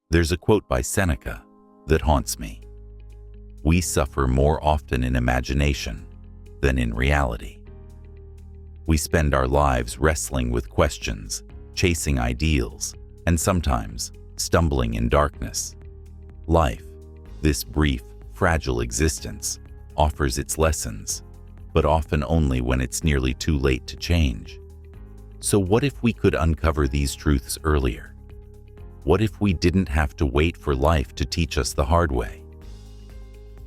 There's a quote by Seneca that haunts me. We suffer more often in imagination than in reality. We spend our lives wrestling with questions, chasing ideals, and sometimes stumbling in darkness. Life, this brief, fragile existence, offers its lessons, but often only when it's nearly too late to change. So what if we could uncover these truths earlier? What if we didn't have to wait for life to teach us the hard way?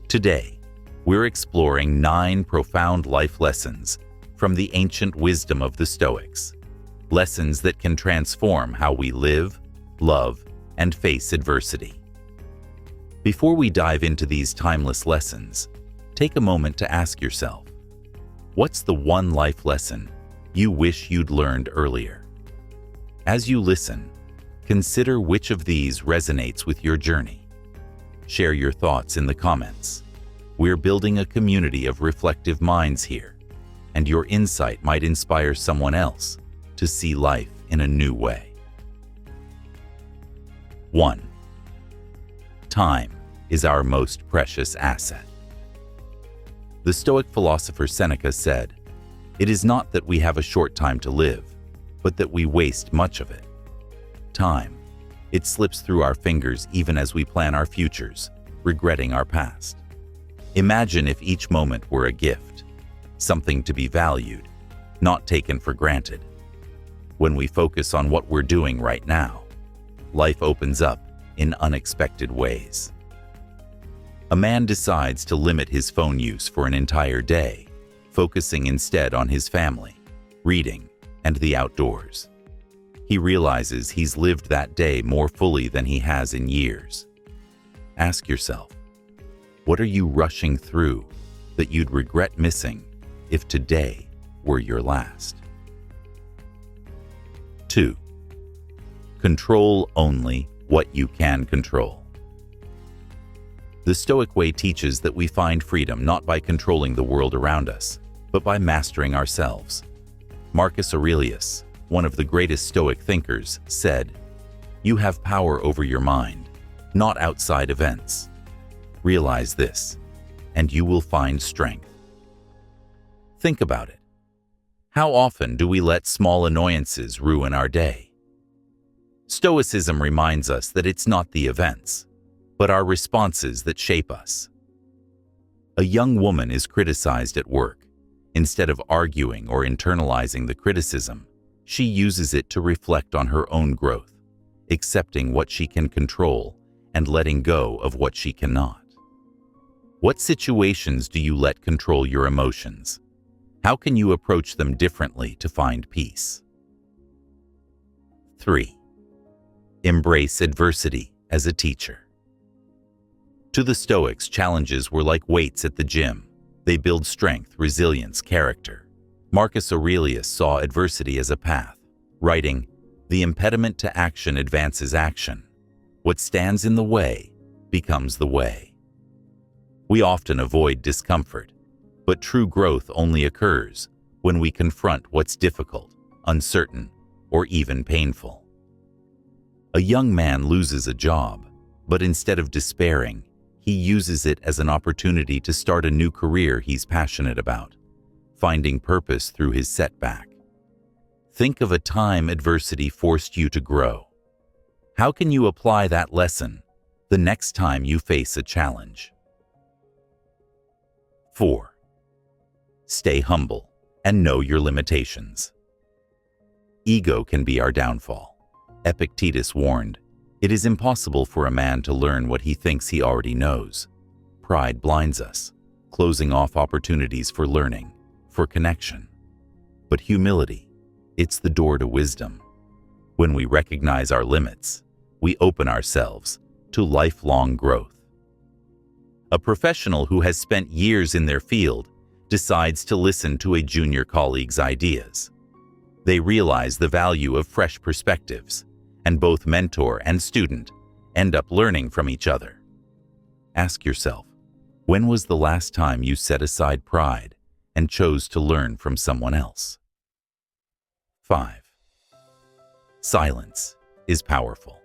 Today, we're exploring 9 profound life lessons from the ancient wisdom of the Stoics, lessons that can transform how we live, love, and face adversity. Before we dive into these timeless lessons, take a moment to ask yourself, what's the one life lesson you wish you'd learned earlier? As you listen, consider which of these resonates with your journey. Share your thoughts in the comments. We're building a community of reflective minds here, and your insight might inspire someone else to see life in a new way. 1. Time is our most precious asset. The Stoic philosopher Seneca said, "It is not that we have a short time to live, but that we waste much of it." Time. It slips through our fingers even as we plan our futures, regretting our past. Imagine if each moment were a gift, something to be valued, not taken for granted. When we focus on what we're doing right now, life opens up in unexpected ways. A man decides to limit his phone use for an entire day, focusing instead on his family, reading, and the outdoors. He realizes he's lived that day more fully than he has in years. Ask yourself, what are you rushing through that you'd regret missing if today were your last? 2. Control only what you can control. The Stoic way teaches that we find freedom not by controlling the world around us, but by mastering ourselves. Marcus Aurelius, one of the greatest Stoic thinkers, said, "You have power over your mind, not outside events. Realize this, and you will find strength." Think about it. How often do we let small annoyances ruin our day? Stoicism reminds us that it's not the events, but our responses that shape us. A young woman is criticized at work. Instead of arguing or internalizing the criticism, she uses it to reflect on her own growth, accepting what she can control and letting go of what she cannot. What situations do you let control your emotions? How can you approach them differently to find peace? 3. Embrace adversity as a teacher. To the Stoics, challenges were like weights at the gym. They build strength, resilience, character. Marcus Aurelius saw adversity as a path, writing, "The impediment to action advances action. What stands in the way becomes the way." We often avoid discomfort, but true growth only occurs when we confront what's difficult, uncertain, or even painful. A young man loses a job, but instead of despairing, he uses it as an opportunity to start a new career he's passionate about, finding purpose through his setback. Think of a time adversity forced you to grow. How can you apply that lesson the next time you face a challenge? 4. Stay humble and know your limitations. Ego can be our downfall. Epictetus warned, "It is impossible for a man to learn what he thinks he already knows." Pride blinds us, closing off opportunities for learning, for connection. But humility, it's the door to wisdom. When we recognize our limits, we open ourselves to lifelong growth. A professional who has spent years in their field decides to listen to a junior colleague's ideas. They realize the value of fresh perspectives, and both mentor and student end up learning from each other. Ask yourself, when was the last time you set aside pride and chose to learn from someone else? 5. Silence is powerful.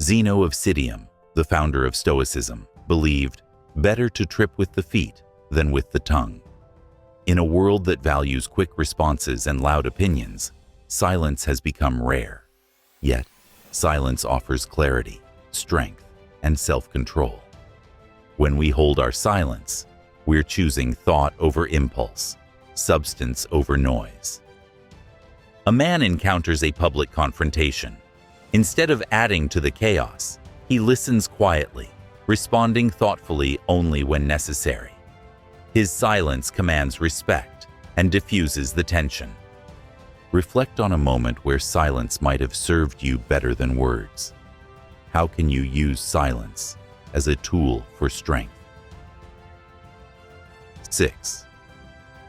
Zeno of Citium, the founder of Stoicism, believed, "Better to trip with the feet than with the tongue." In a world that values quick responses and loud opinions, silence has become rare. Yet, silence offers clarity, strength, and self-control. When we hold our silence, we're choosing thought over impulse, substance over noise. A man encounters a public confrontation. Instead of adding to the chaos, he listens quietly, responding thoughtfully only when necessary. His silence commands respect and diffuses the tension. Reflect on a moment where silence might have served you better than words. How can you use silence as a tool for strength? 6.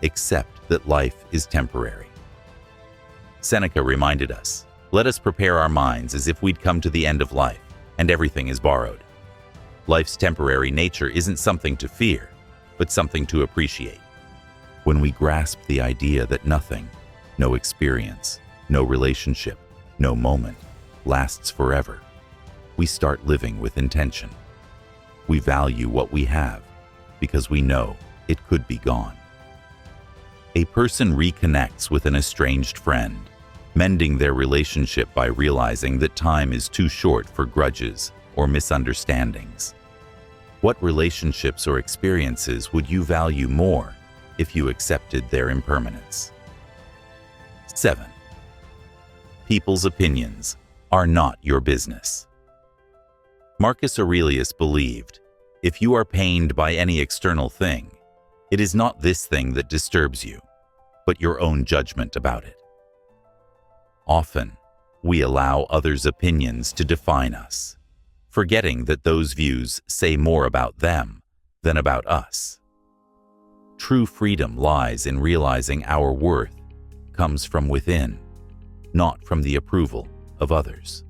Accept that life is temporary. Seneca reminded us, "Let us prepare our minds as if we'd come to the end of life, and everything is borrowed." Life's temporary nature isn't something to fear, but something to appreciate. When we grasp the idea that nothing, no experience, no relationship, no moment, lasts forever, we start living with intention. We value what we have because we know it could be gone. A person reconnects with an estranged friend, mending their relationship by realizing that time is too short for grudges or misunderstandings. What relationships or experiences would you value more if you accepted their impermanence? 7. People's opinions are not your business. Marcus Aurelius believed, "If you are pained by any external thing, it is not this thing that disturbs you, but your own judgment about it." Often, we allow others' opinions to define us, forgetting that those views say more about them than about us. True freedom lies in realizing our worth comes from within, not from the approval of others.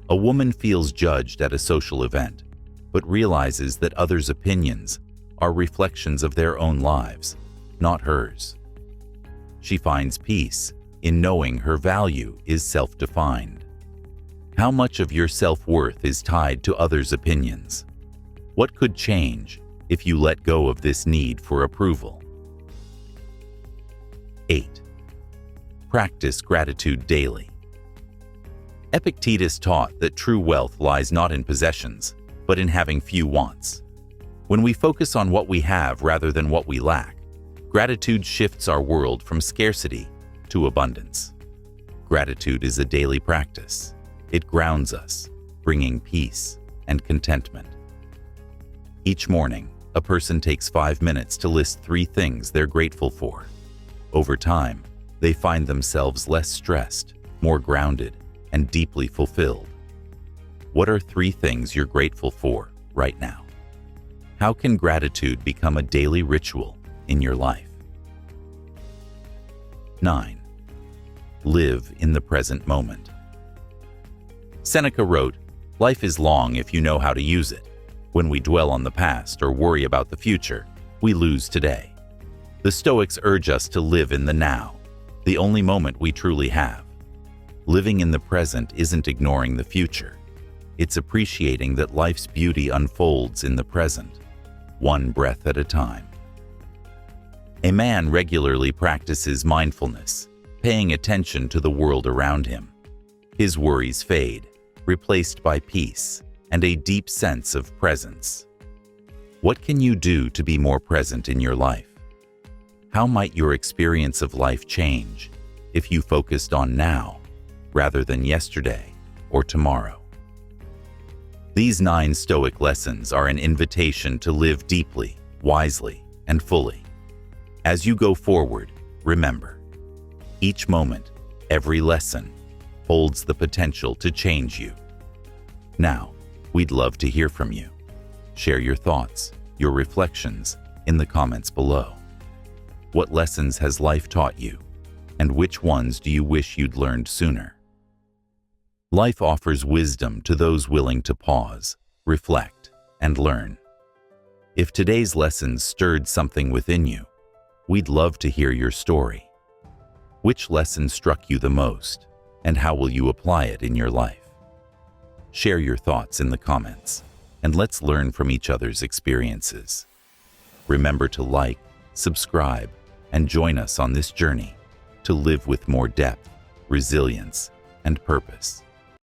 A woman feels judged at a social event, but realizes that others' opinions are reflections of their own lives, not hers. She finds peace in knowing her value is self-defined. How much of your self-worth is tied to others' opinions? What could change if you let go of this need for approval? 8. Practice gratitude daily. Epictetus taught that true wealth lies not in possessions, but in having few wants. When we focus on what we have rather than what we lack, gratitude shifts our world from scarcity to abundance. Gratitude is a daily practice. It grounds us, bringing peace and contentment. Each morning, a person takes 5 minutes to list 3 things they're grateful for. Over time, they find themselves less stressed, more grounded, and deeply fulfilled. What are 3 things you're grateful for right now? How can gratitude become a daily ritual in your life? 9. Live in the present moment. Seneca wrote, "Life is long if you know how to use it. When we dwell on the past or worry about the future, we lose today." The Stoics urge us to live in the now, the only moment we truly have. Living in the present isn't ignoring the future. It's appreciating that life's beauty unfolds in the present, one breath at a time. A man regularly practices mindfulness, paying attention to the world around him. His worries fade, replaced by peace and a deep sense of presence. What can you do to be more present in your life? How might your experience of life change if you focused on now rather than yesterday or tomorrow? These 9 Stoic lessons are an invitation to live deeply, wisely, and fully. As you go forward, remember, each moment, every lesson, holds the potential to change you. Now, we'd love to hear from you. Share your thoughts, your reflections, in the comments below. What lessons has life taught you, and which ones do you wish you'd learned sooner? Life offers wisdom to those willing to pause, reflect, and learn. If today's lessons stirred something within you, we'd love to hear your story. Which lesson struck you the most, and how will you apply it in your life? Share your thoughts in the comments, and let's learn from each other's experiences. Remember to like, subscribe, and join us on this journey to live with more depth, resilience, and purpose.